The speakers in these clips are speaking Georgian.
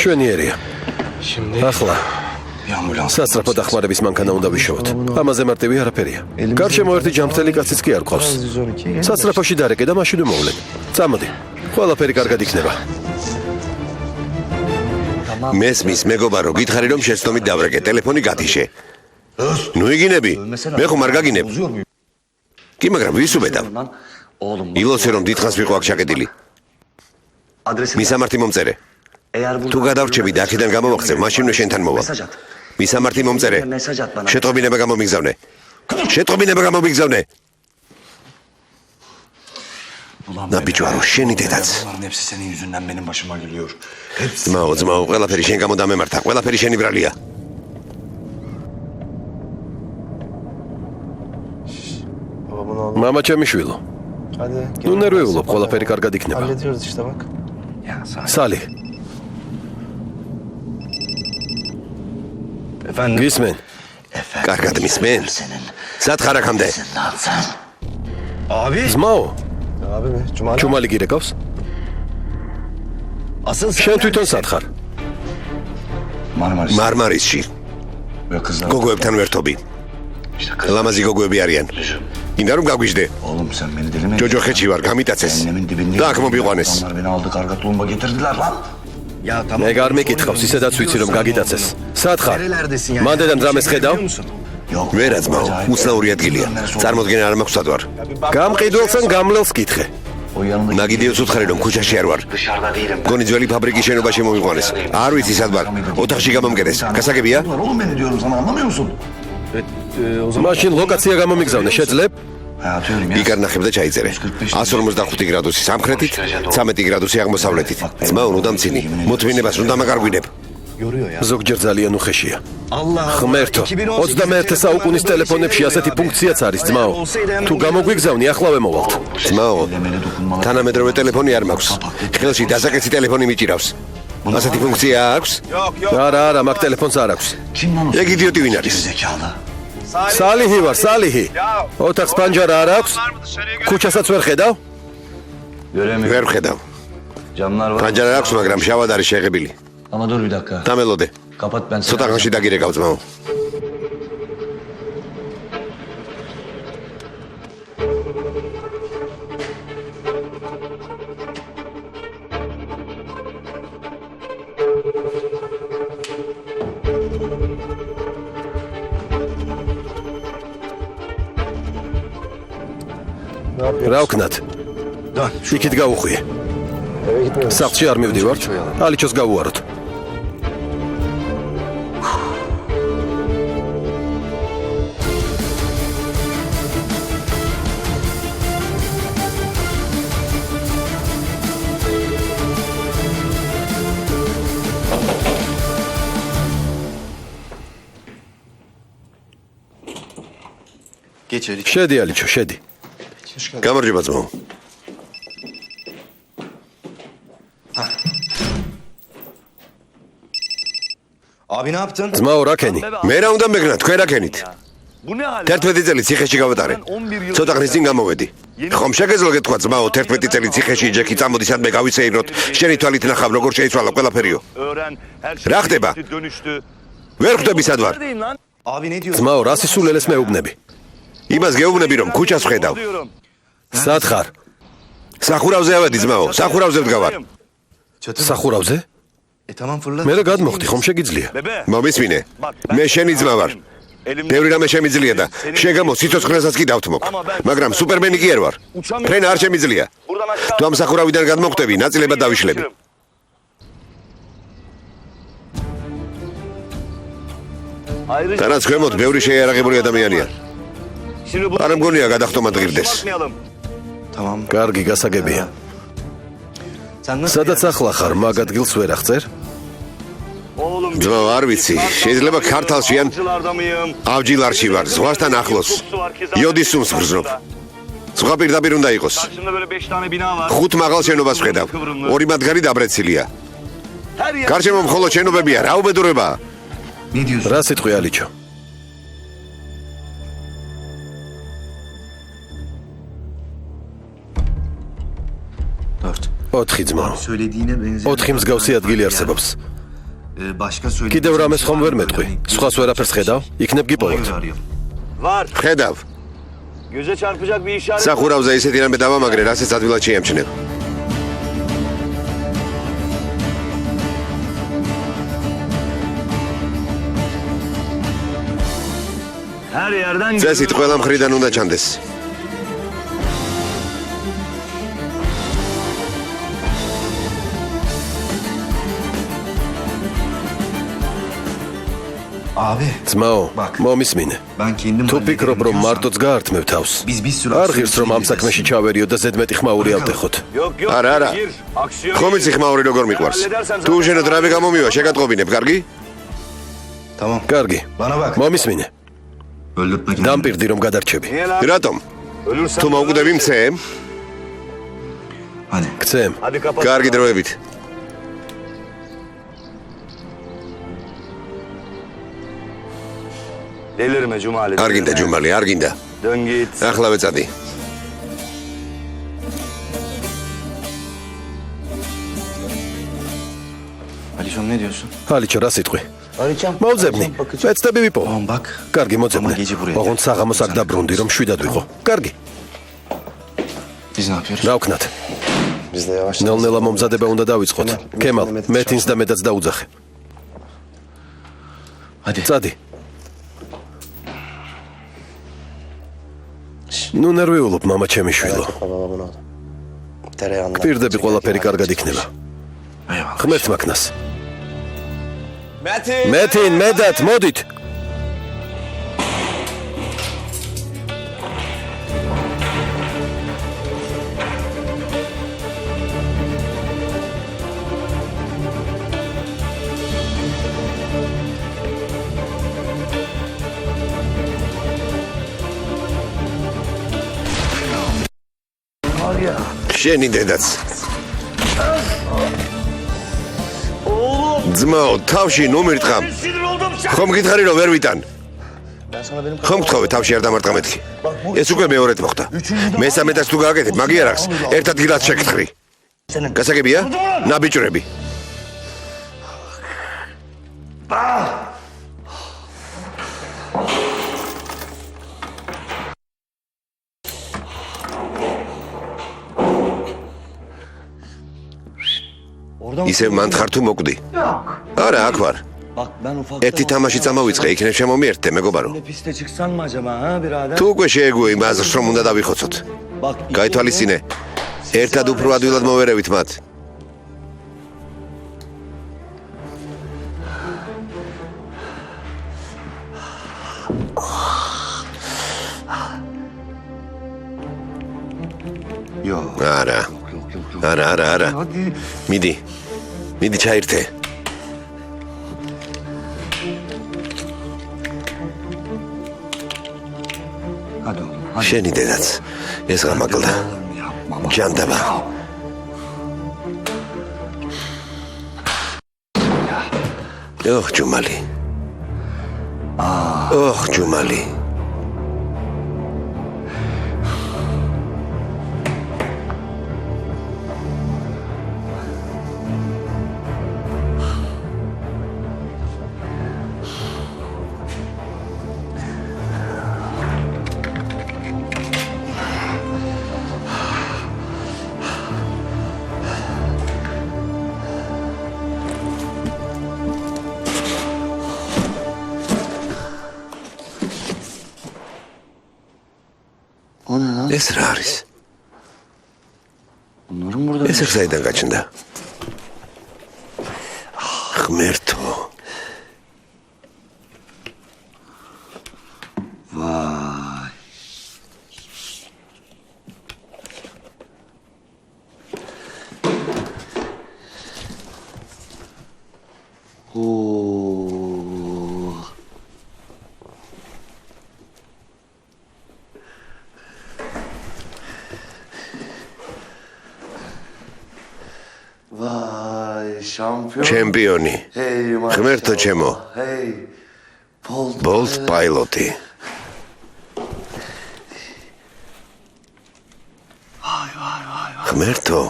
შვენიერია. ახლა სასწრაფო დახმარების მანქანა უნდა ვიშოვოთ. ამაზე მარტივი არაფერია. გარშემო ერთი ჯანმრთელი კაციც კი არ ყავს. სასწრაფოში დარეკე და მაშინ მოვვლენ. წამოდი. ყველაფერი კარგად იქნება. მესმის მეგობარო, გითხარი რომ შეცდომით დავრეკე, ტელეფონი გათიშე. ნუ იგინები, მე ხომ არ გაგინებ. კი, მაგრამ ვის უბედავ? ილოცე რომ დიდხანს ვიყო აქ ჩაკეტილი. მისამართი მომწერე. თუ გადავრჩები და აქედან გამოვახცევ, მაშინვე შენთან მოვალ. მისამართი მომწერე. შეტყობინება გამომიგზავნე. შეტყობინება გამომიგზავნე. ნაბიჯვარო, შენი დედაც. ძმაო, ყველაფერი შენ გამო დამემართა, ყველაფერი შენი ბრალია. მამა ჩემიშვილო. ნუ ნერვიულობ, ყველაფერი კარგად იქნება. სალი. გისმენ? კარგად მისმენ? სათხარ აქამდე. ძმაო, ჯუმალი გირეკავს? შენ თვითონ სათხარ? მარმარისში. გოგოებთან ვერთობი. ლამაზი გოგოები არიან. გინდა რომ გაგვიჟდე? ჯოჯოხეთში ვარ, გამიტაცეს. და აქ მომიყვანეს. მე გარ მეკითხავს, ისედაც ვიცი რომ გაგიტაცეს. სათხარ? მანდედან რამეს ხედავ? ვერა ძმაო, უცნაური ადგილია. წარმოდგენა არ მაქვს სადვარ. გამყიდველს ან გამლელს კითხე. ნაგიდიოს უთხარი რომ ქუჩაში არ ვარ. გონი ძველი ფაბრიკის შენობაში მომიყვანეს. არ ვიცი სად ვარ. ოთახში გამომკერეს. გასაგებია? მაშინ ლოკაცია გამომიგზავნე, შეძლებ? იქ არ ნახებ და ჩაიწერე. 155 გრადუსი სამხრეთით, 13 გრადუსი აღმოსავლეთით. ძმაო, ნუ დამცინი. მოთმინებას ნუ დამაგარგვინებ. ზოგჯერ ძალიან უხეშია. ღმერთო, 21 საუკუნის ტელეფონებში ასეთი ფუნქციაც არის, ძმაო. თუ გამოგვიგზავნი, ახლავე მოვალთ. ძმაო, თანამედროვე ტელეფონი არ მაქვს. ხელში დასაკეცი ტელეფონი მიჭირავს. ასეთი ფუნქცია აქვს? არა, მაგ ტელეფონს არ აქვს. ეგ იდიოტი ვინ არის? სალიჰი ვარ, სალიჰი. ოთახს პანჯარა არ აქვს? ქუჩასაც ვერ ხედავ? ვერ ხედავ. პანჯარა აქვს, მაგრამ შავად არის შეღებილი. დამელოდე. ცოტა ხანში დაგირეკავ ძმაო. რა ვქნათ? იქით გავუხვიე. სახლში არ მივდივართ, ალიჩოს გავუაროთ. შედი ალიჩო, შედი. გამარჯობა ძმაო. ძმაო, რა ქენი? მე რა უნდა მეგნა, თქვენ რა ქენით? 11 წელი ციხეში გავატარე. ცოტა ხნის წინ გამოვედი. ხომ შეგეძლო გეთქვა ძმაო, 11 წელი ციხეში ჯექი წამოდი სადმე გავიცეიროთ, შენი თვალით ნახავ როგორ შეიცვალა ყველაფერიო. რა ხდება? ვერ ხვდები სად ვარ? ძმაო, რა სისულელეს მეუბნები? იმას გეუბნები რომ ქუჩას ვხედავ. სათხარ? სახურავზე ავედი ძმაო, სახურავზე ვდგავარ. სახურავზე? მე რა გადმოხდი, ხომ შეგიძლია? მომისმინე, მე შენი ძმა ვარ. ბევრი რამე შემიძლია და შეგამო სიცოცხლესაც კი დავთმობ, მაგრამ სუპერმენი კი არ ვარ. ფრენა არ შემიძლია. თუ ამ სახურავიდან გადმოხტები, ნაწილებად დავიშლები. თანაც ქვემოთ ბევრი შეიარაღებული ადამიანია. არ მგონია გადახტომა დღირდეს. კარგი, გასაგებია. სადაც ახლა ხარ, მაგ ადგილს ვერ აღწერ? ძმაო, არ ვიცი, შეიძლება ქართალში ან ავჯილარში ვარ, ზღვასთან ახლოს. იოდის სუმს ვგრძნობ. ზღვა პირდაპირ უნდა იყოს. 5 მაღალ შენობას ვხედავ. 2 მათგანი დაბრეცილია. გარშემო მხოლოდ შენობებია, რა უბედურებაა? რა სიტყვი ალიჩო? ოთხი ძმაო. 4 მსგავსი ადგილი არსებობს. კიდევ რამეს ხომ ვერ მეტყვი. სხვას ვერაფერს ხედავ, იქნებ გიპოვოთ. Var. ხედავ, Göze çarpacak bir işaret. სახურავზე ისეთი რამე დავამაგრე, რასაც ადვილად შეემჩნევ. Her yerden წესით ყველა მხრიდან უნდა ჩანდეს. Abi ძმაო, ბაკ. მომისმინე. ben kendim თუ ფიქრობ რომ მარტოც გაართმევ თავს. Biz bir sürü არ ღირს რომ ამ საქმეში ჩავერიო და ზედმეტი ხმაური ავტეხოთ. Yok yok. არა, არა. Gir. Aksiyon. ხომ იცი ხმაური როგორ მიყვარს? თუ უშენოდ რამე გამომივა, შეგატყობინებ, კარგი? Tamam. კარგი. Bana bak. მომისმინე. Öldürtme kendini. დამპირდი რომ გადარჩები. Niye lan? რატომ? Ölürsen. თუ მოვკვდები მცემ, Hadi. გცემ. Hadi kapat. კარგი დროებით. Delirme Cumali. არ გინდა ჯუმალი, არ გინდა. Dön git. ახლავე წადი. Alişon ne diyorsun? ალიჩო, რა სიტყვი? Arayacağım. მოვძებნი. მეცდები ვიპოვო. Tamam bak. კარგი, მოძებნე. Ama gece buraya. ოღონდ საღამოს აქ დაბრუნდი რომ შვიდად ვიყო. კარგი. Biz ne yapıyoruz? რა ვქნათ? Biz de yavaş. ნელ-ნელა მომზადება უნდა დავიწყოთ. კემალ, მეთინს და მეტაც დაუძახე. Hadi. წადი. ნუ ნერვიულობ, მამა ჩემი შვილო. პირდები ყველაფერი კარგად იქნება. Eyvallah. ხმერთ მაქნას. მეთინ, მედად, მოდით. შენი დედაც. ძმაო, თავში ნუ მირტყამ. Sinir oldum sen. ხომ გითხარი რომ ვერ ვიტან? ხომ გთხოვე თავში არ დამარტყა მეთქი. ეს უკვე მეორედ მოხდა. მესამედაც თუ გააკეთებ, მაგი არ აქვს. ერთად გილად შეგთხრი. გასაგებია? ნაბიჭრები. ისევ მან თხარ თუ მოკვდი? არა, აქ ვარ. Bak ben ufak. ერთი თამაში წამოვიწყე, იქნებ შემომიერთდე, მეგობარო. Piste çıksan mı acaba ha birader? თუ უკვე შეეგუე იმას რომ უნდა დავიხოცოთ. Bak გაითვალისწინე. ერთად უფრო ადვილად მოვერევით მათ. Yok. არა. არა, არა, არა. მიდი. მიდი ჩაირთე. Hadi oğlum. Hadi. შენი დედაც. ეს გამაგლდა. Yapma bak. ჯანდაბა. ოხ, ჯუმალი. ოხ, ჯუმალი. O ne lan? ეს რა არის? Bunların burada. ეს საიდან გაჩნდა? ღმერთო. Vay. Oo. Vay şampiyon. ჩემპიონი. Hey maşallah. ღმერთო ჩემო. Hey. Bolt pilot-ი. Vay vay vay vay. ღმერთო.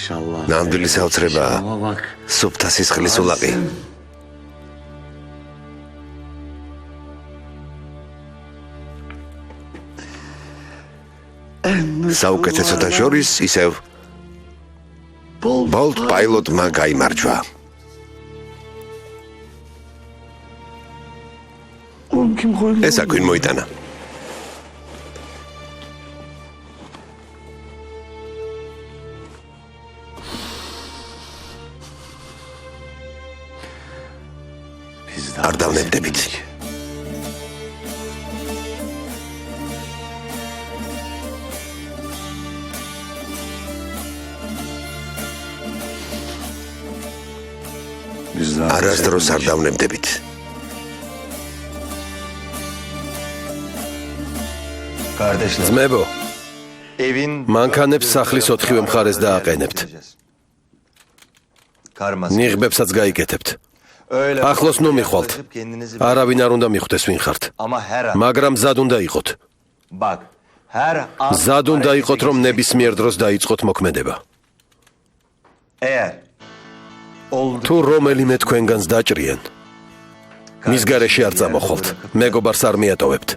İnşallah. ნამდვილი საოცრებაა. Ama bak. სუფთა სისხლის ულაყი. საუკეთესოთა შორის ისევ ბოლტ პაილოტმა გაიმარჯვა. ეს აკვინ მოიტანა. არ დავნებდებით. არასდროს არ დავნებდებით. ძმებო, მანქანებს სახლის 4-ვე მხარეს დააყენებთ. ნიღბებსაც გაიკეთებთ. ახლოს ნუ მიხვალთ. არავინ არ უნდა მიხვდეს ვინ ხართ. მაგრამ მზად უნდა იყოთ. მზად უნდა იყოთ, რომ ნებისმიერ დროს დაიწყოთ მოქმედება. თუ რომელიმე თქვენგანს დაჭრიან, მის გარეშე არ წამოხვალთ. მეგობარს არ მიატოვებთ.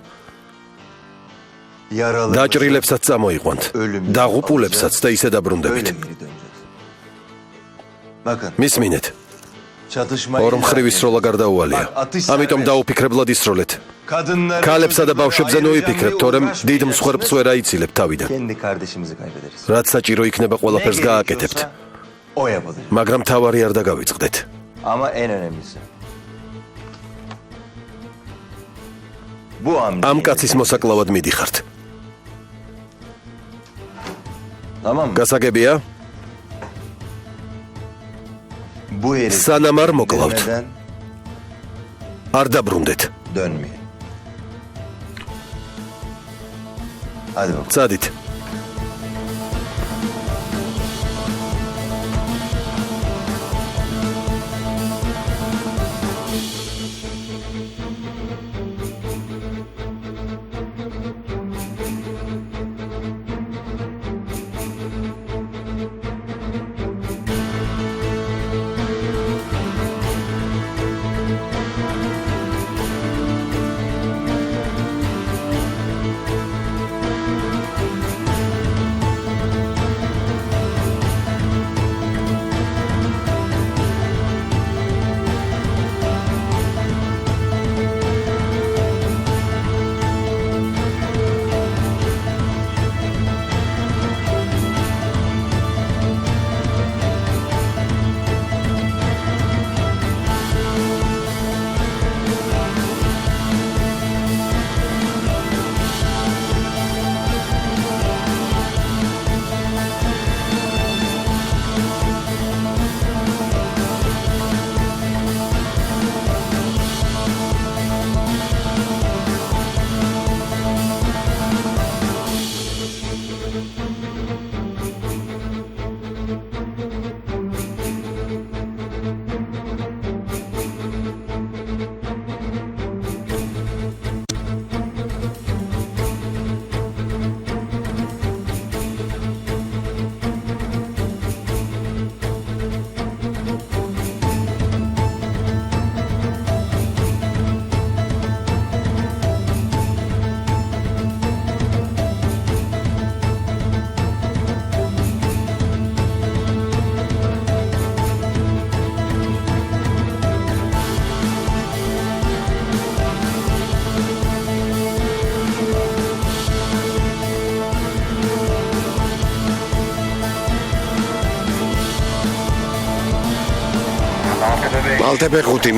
დაჭრილებსაც წამოიყვანთ. დაღუპულებსაც და ისე დაბრუნდებით. მისმინეთ. ორ მხრივი სროლა გარდაუვალია. ამიტომ დაუფიქრებლად ისროლეთ. ქალებსა და ბავშვებზე ნოიფიქრებთ, თორემ დიდ მსხვერპლს ვერ აიცილებთ თავიდან. რაც საჭირო იქნება, ყველაფერს გააკეთებთ. მაგრამ თავარი არ დაგავიწყდეთ. ამ კაცის მოსაკლავად მიდიხართ. გასაგებია? სანამ არ მოკლავთ, არ დაბრუნდეთ. წადით.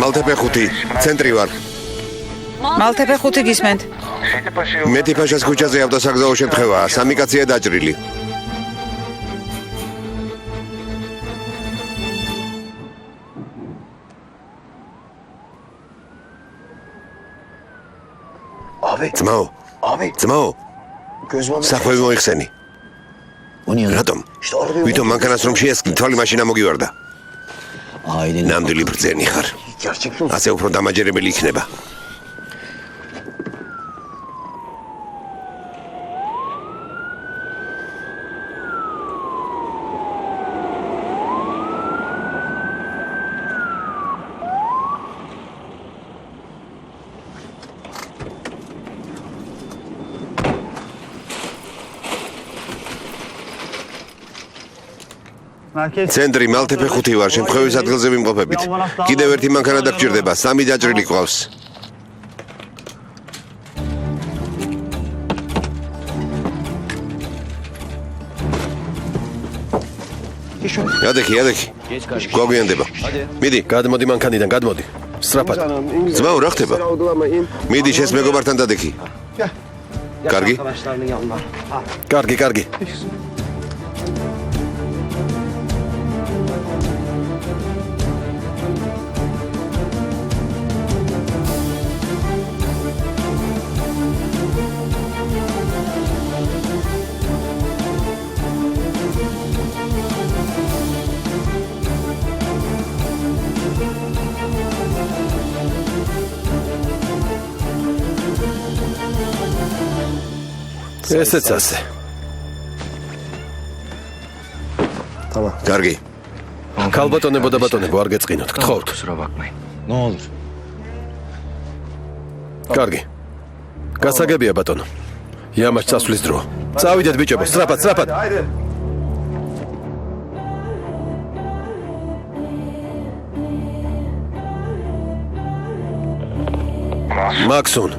მალთებე 5, ცენტრი ვარ. მალთებე 5 გისმენთ. მეტიფაშას ქუჩაზე ავტოსაგზაო შემთხვევაა, 3 კაცია დაჭრილი. ძმაო, სახვევი მოიხსენი. რატომ? ვითომ მანქანას რომ შეესკნი, თვალი მაშინა მოგივარდა. ნამდვილი ბრძენი ხარ. ასე უფრო დამაჯერებელი იქნება. ცენტრი მალთეფე 5 ვარ, შემთხვევის ადგილზე ვიმყოფებით. კიდევ ერთი მანქანა დაგჭირდება, 3 დაჭრილი ყავს. Yadeki. Გვაგვიანდება. მიდი. გადმოდი მანქანიდან, გადმოდი. სწრაფად. ძმაო, რა ხდება? მიდი შენს მეგობართან დადექი. კარგი? კარგი. ესეც ასე. კარგი. ქალბატონებო და ბატონებო, არ გეწყინოთ, გთხოვთ. Ne olur. კარგი. გასაგებია ბატონო. იამაჩ წასვლის დროა. წავიდეთ ბიჭებო, სწრაფად. მაქსუნ.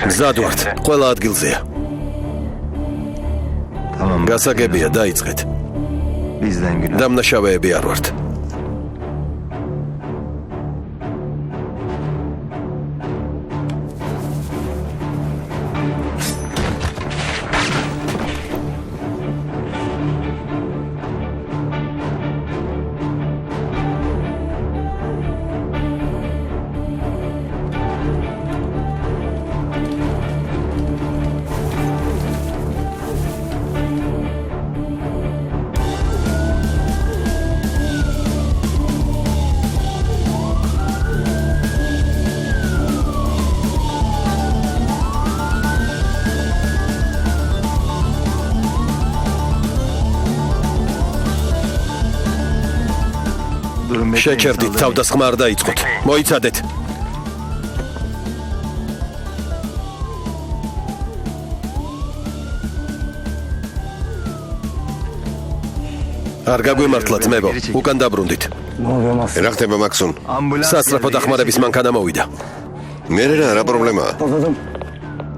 გზად ვართ, ყველა ადგილზეა. გასაგებია, დაიწყეთ. დამნაშავეები არ ვართ. შეჩერდით, თავდასხმა არ დაიწყოთ. მოიცადეთ. არ გაგვიმართლა ძმებო, უკან დაბრუნდით. რა ხდება მაქსუნ? სასწრაფო დახმარების მანქანა მოვიდა. მე რა პრობლემაა?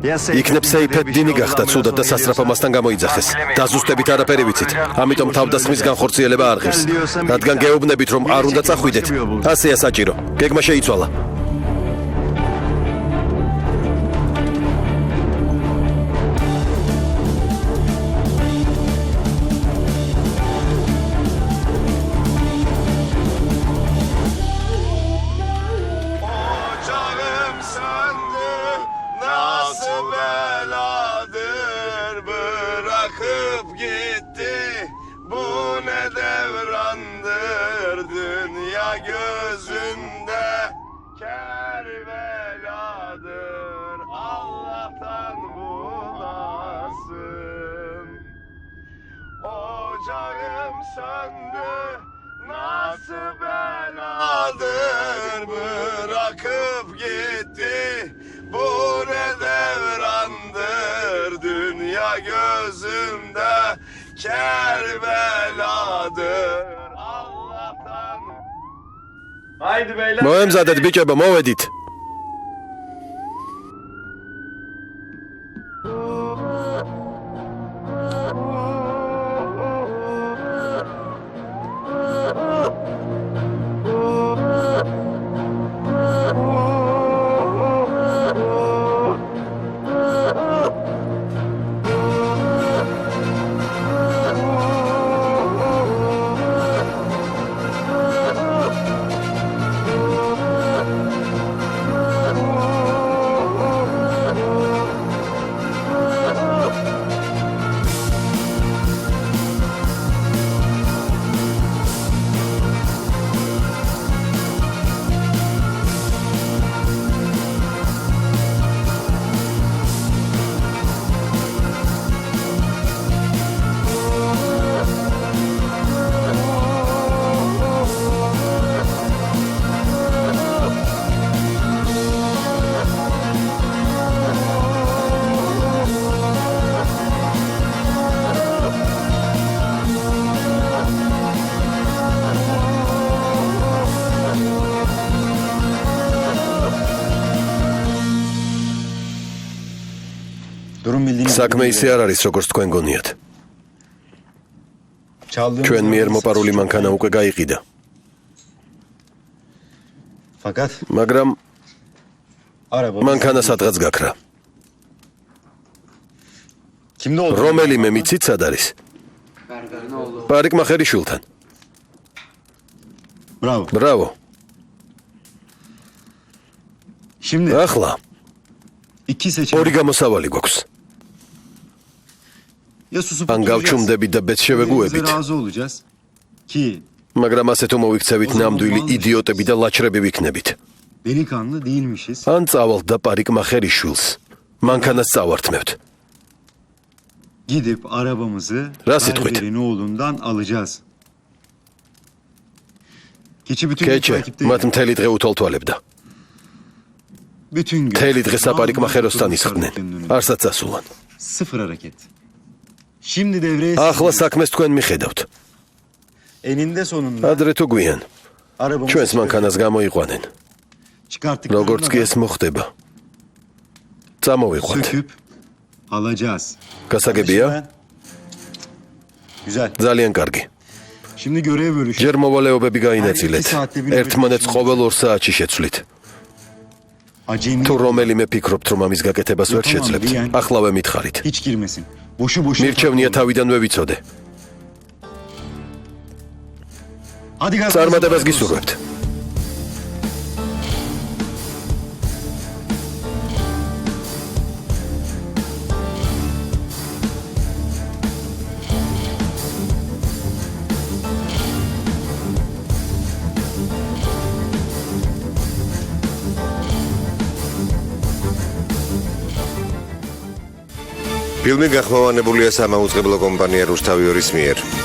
იქნებ სეიფედინი გახდა ცუდად და სასწრაფო მასთან გამოიძახეს. დაზუსტებით არაფერი ვიცით. ამიტომ თავდასხმის განხორციელება არ ღირს. რადგან გეუბნებით რომ არ უნდა წახვიდეთ. ასეა საჭირო. გეგმა შეიცვალა. Ocağım söndü, nasıl beladır, bırakıp gitti. Bu ne devrandır, dünya gözümde Kerbeladır. Allah'tan. Haydi beyler. მოემზადეთ ბიჭებო, მოვედით. საქმე ისე არ არის, როგორც თქვენ გონიათ. ჩვენ მიერ მოპარული მანქანა უკვე გაიყიდა. მაგრამ მანქანა სადღაც გაქრა. რომელიმე მიცით სად არის? პარიკმახერიშვილთან. ბრავო. ახლა ორი გამოსავალი გვაქვს. ან გავჩუმდებით და ბედს შევეგუებით. მაგრამ ასე თუ მოვიქცევით, ნამდვილი იდიოტები და ლაჩრები ვიქნებით. ან წავალთ და პარიკმახერიშვილს მანქანას წავართმევთ. Gidip arabamızı Ra sitquit. Berber'in oğlundan alacağız. Keçi bütün gün კეჩე takipteyim. მათ მთელი დღე უთვალთვალებდა. Bütün gün. მთელი დღე საპარიკმახეროსთან ისხდნენ. არსად წასულან. Sıfır hareket. Şimdi devreye ახლა საქმეს თქვენ მიხედავთ. eninde sonunda ადრე თუ გვიან arabamızı ჩვენს მანქანას გამოიყვანენ. çıkarttıklarında როგორც კი ეს მოხდება. წამოვიყვანთ. söküp alacağız. გასაგებია? Güzel. ძალიან კარგი. Şimdi görev bölüşü. ჯერ მოვალეობები გაინაწილეთ. ერთმანეთს ყოველ 2 საათში შეცვლით. Acemi. თუ რომელიმე ფიქრობთ, რომ ამის გაკეთებას ვერ შეძლებთ, ახლავე მითხარით. Hiç girmesin. Boşu boşuna. მირჩევნია თავიდანვე ვიცოდე. Hadi gaz. წარმატებას გისურვებთ. ფილმი გახმოვანებულია სამაუწყებლო კომპანია რუსთავიორის მიერ.